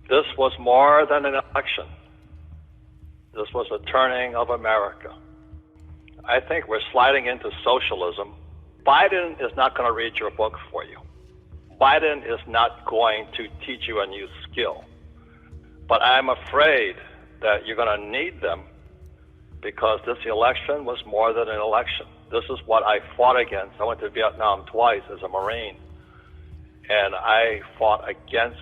This was more than an election. This was a turning of America. I think we're sliding into socialism. Biden is not going to read your book for you. Biden is not going to teach you a new skill. But I'm afraid that you're going to need them, because this election was more than an election. This is what I fought against. I went to Vietnam twice as a Marine, and I fought against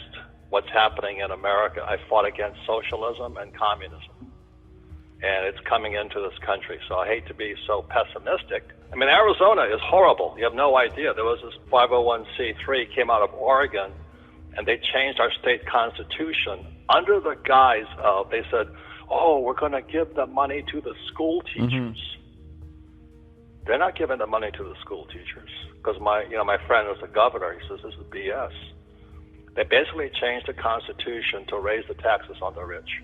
what's happening in America. I fought against socialism and communism. And it's coming into this country. So I hate to be so pessimistic. I mean, Arizona is horrible. You have no idea. There was this 501c3 came out of Oregon, and they changed our state constitution under the guise of, they said, oh, we're going to give the money to the school teachers. They're not giving the money to the school teachers, because my friend is a governor. He says this is BS. They basically changed the constitution to raise the taxes on the rich.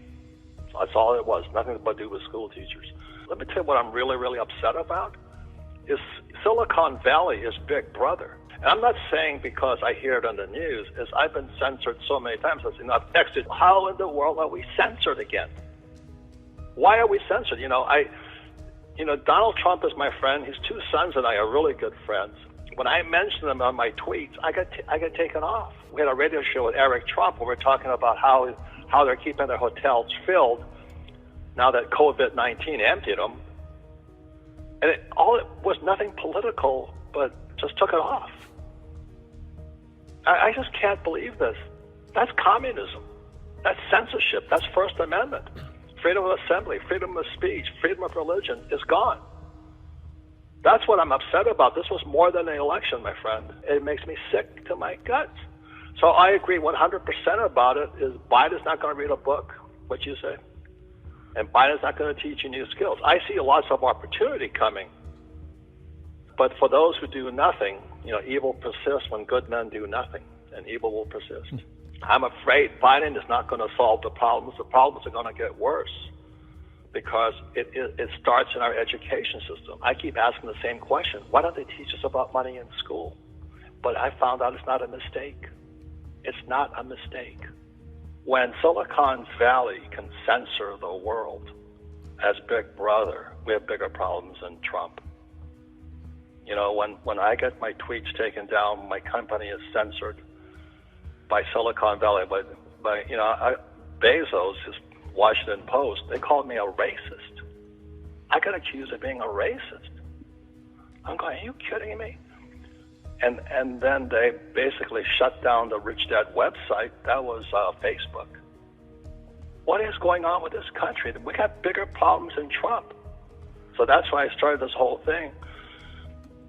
That's all it was, nothing but to do with school teachers. Let me tell you what I'm really, really upset about is Silicon Valley is Big Brother. And I'm not saying because I hear it on the news, is I've been censored so many times. I've texted, how in the world are we censored again? Why are we censored? Donald Trump is my friend. His two sons and I are really good friends. When I mention them on my tweets, I get taken off. We had a radio show with Eric Trump where we're talking about how they're keeping their hotels filled now that COVID-19 emptied them. And it was nothing political, but just took it off. I just can't believe this. That's communism. That's censorship. That's First Amendment. Freedom of assembly, freedom of speech, freedom of religion is gone. That's what I'm upset about. This was more than an election, my friend. It makes me sick to my guts. So I agree 100% about it. Is Biden's not going to read a book, what you say, and Biden's not going to teach you new skills. I see lots of opportunity coming, but for those who do nothing, evil persists when good men do nothing, and evil will persist. I'm afraid Biden is not going to solve the problems. The problems are going to get worse because it starts in our education system. I keep asking the same question. Why don't they teach us about money in school? But I found out it's not a mistake. It's not a mistake. When Silicon Valley can censor the world as Big Brother, we have bigger problems than Trump. When I get my tweets taken down, my company is censored by Silicon Valley, by Bezos, his Washington Post, they called me a racist. I got accused of being a racist. I'm going, are you kidding me? And then they basically shut down the Rich Dad website. That was Facebook. What is going on with this country? We got bigger problems than Trump. So that's why I started this whole thing.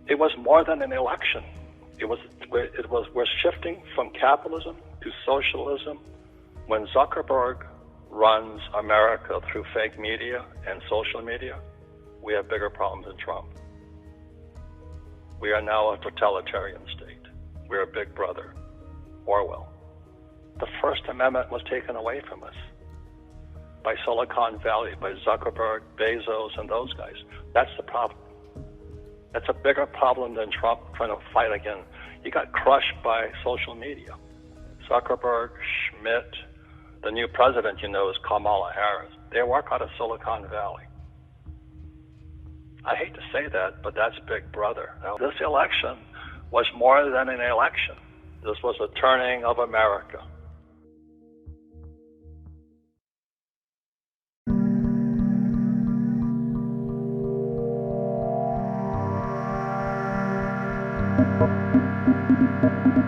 It was more than an election. We're shifting from capitalism to socialism. When Zuckerberg runs America through fake media and social media, we have bigger problems than Trump. We are now a totalitarian state. We're a Big Brother. Orwell. The First Amendment was taken away from us by Silicon Valley, by Zuckerberg, Bezos, and those guys. That's the problem. That's a bigger problem than Trump trying to fight again. He got crushed by social media. Zuckerberg, Schmidt, the new president, is Kamala Harris. They work out of Silicon Valley. I hate to say that, but that's Big Brother. Now, this election was more than an election. This was a turning of America. Thank you.